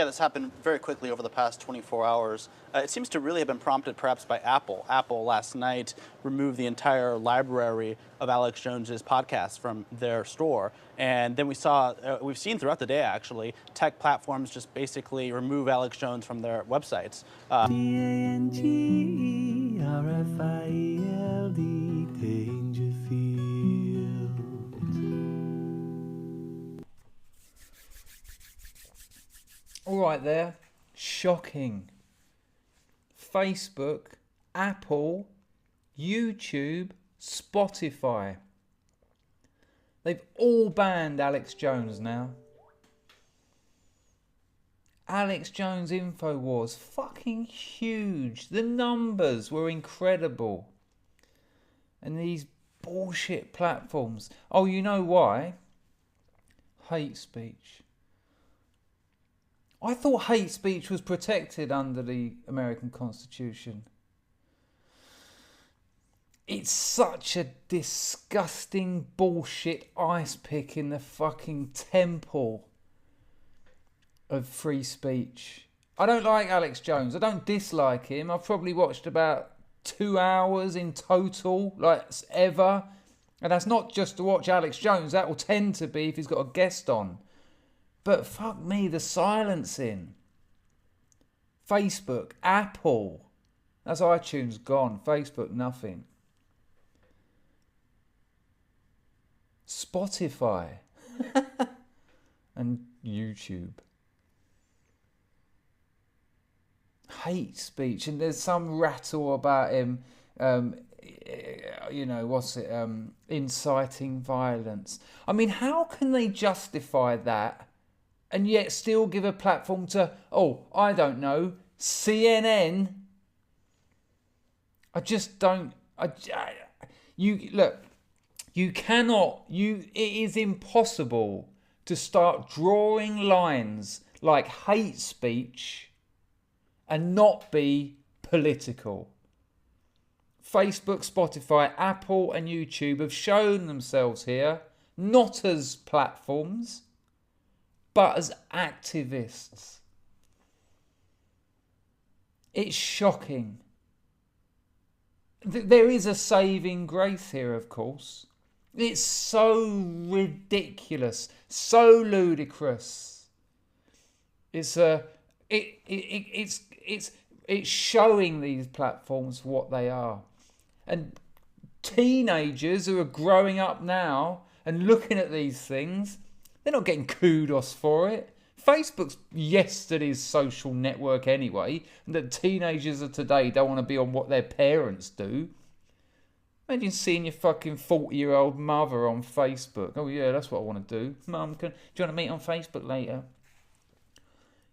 Yeah, this happened very quickly over the past 24 hours. It seems to really have been prompted perhaps by Apple. Apple last night removed the entire library of Alex Jones's podcasts from their store. And then we've seen throughout the day actually, tech platforms just basically remove Alex Jones from their websites. Dangerfield, Dangerfield. All right there, shocking. Facebook, Apple, YouTube, Spotify. They've all banned Alex Jones now. Alex Jones Infowars, fucking huge. The numbers were incredible. And these bullshit platforms. Oh, you know why? Hate speech. I thought hate speech was protected under the American Constitution. It's such a disgusting bullshit ice pick in the fucking temple of free speech. I don't like Alex Jones. I don't dislike him. I've probably watched about 2 hours in total, like ever. And that's not just to watch Alex Jones. That will tend to be if he's got a guest on. But fuck me, the silencing. Facebook, Apple. That's iTunes gone. Facebook, nothing. Spotify. And YouTube. Hate speech. And there's some rattle about him, inciting violence. I mean, how can they justify that and yet still give a platform to, I don't know, CNN? I just don't. It is impossible to start drawing lines like hate speech and not be political. Facebook, Spotify, Apple and YouTube have shown themselves here not as platforms, but as activists. It's shocking. There is a saving grace here, of course. It's so ridiculous, so ludicrous. It's showing these platforms what they are. And teenagers who are growing up now and looking at these things, they're not getting kudos for it. Facebook's yesterday's social network anyway, and the teenagers of today don't want to be on what their parents do. Imagine seeing your fucking 40-year-old mother on Facebook. Oh yeah, that's what I want to do. Mum, do you want to meet on Facebook later?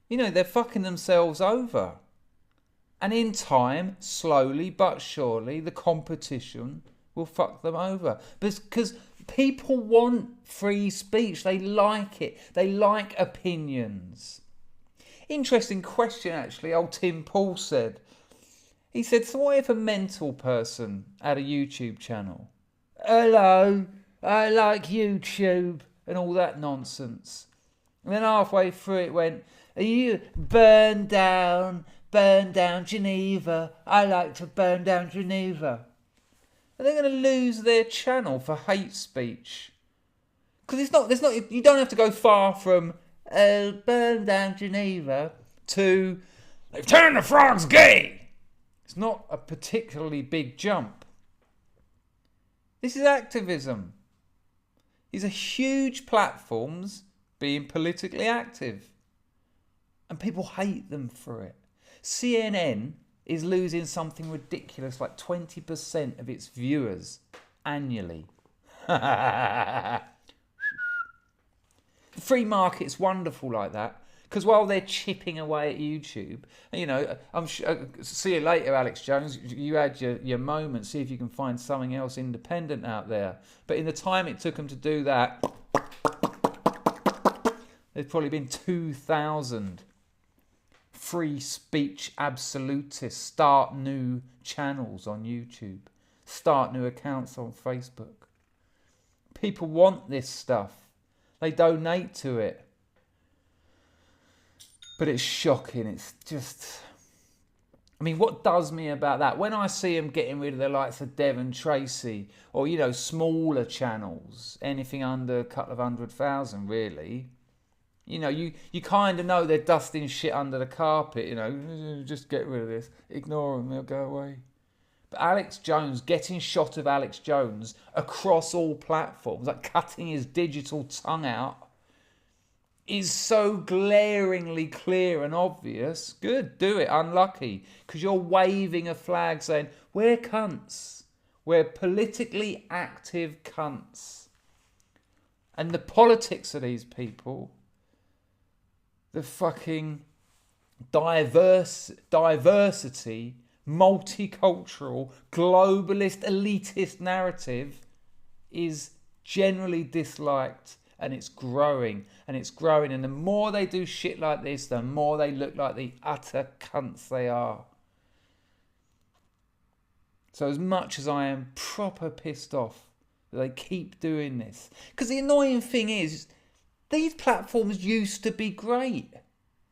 You know, they're fucking themselves over. And in time, slowly but surely, the competition will fuck them over. Because people want free speech. They like it. They like opinions. Interesting question, actually, old Tim Paul said. He said, so what if a mental person had a YouTube channel? Hello, I like YouTube and all that nonsense. And then halfway through it went, are you burn down Geneva? I like to burn down Geneva. And they're going to lose their channel for hate speech. Because you don't have to go far from burn down Geneva to they've turned the frogs gay. It's not a particularly big jump. This is activism. These are huge platforms being politically active. And people hate them for it. CNN is losing something ridiculous like 20% of its viewers annually. The free market's wonderful like that. Because while they're chipping away at YouTube, see you later, Alex Jones. You had your moment. See if you can find something else independent out there. But in the time it took them to do that, there's probably been 2,000 free speech absolutists start new channels on YouTube, start new accounts on Facebook. People want this stuff. They donate to it. But it's shocking. It's just... I mean, what does me about that? When I see them getting rid of the likes of Devon Tracy, or, you know, smaller channels, anything under a couple of 100,000, really, you know, you kind of know they're dusting shit under the carpet, you know, just get rid of this, ignore them, they'll go away. But Alex Jones, getting shot of Alex Jones across all platforms, like cutting his digital tongue out, is so glaringly clear and obvious. Good, do it. Unlucky, because you're waving a flag saying, we're cunts. We're politically active cunts. And the politics of these people, the fucking diversity, multicultural, globalist, elitist narrative is generally disliked. And it's growing, and it's growing. And the more they do shit like this, the more they look like the utter cunts they are. So as much as I am proper pissed off that they keep doing this. Because the annoying thing is, these platforms used to be great.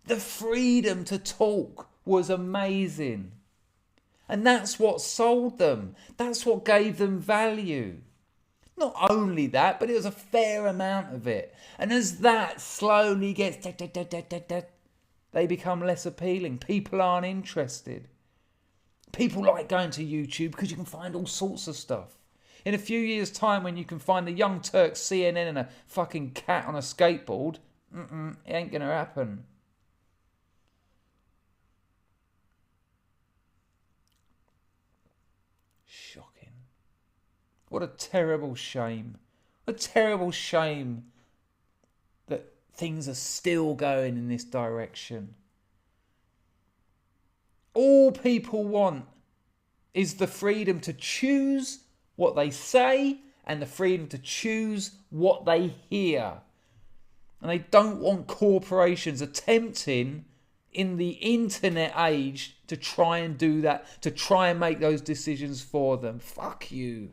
The freedom to talk was amazing. And that's what sold them. That's what gave them value. Not only that, but it was a fair amount of it. And as that slowly gets... they become less appealing. People aren't interested. People like going to YouTube because you can find all sorts of stuff. In a few years' time, when you can find the Young Turks, CNN and a fucking cat on a skateboard, it ain't going to happen. Shocking. What a terrible shame. A terrible shame that things are still going in this direction. All people want is the freedom to choose what they say and the freedom to choose what they hear. And they don't want corporations attempting in the internet age to try and do that, to try and make those decisions for them. Fuck you.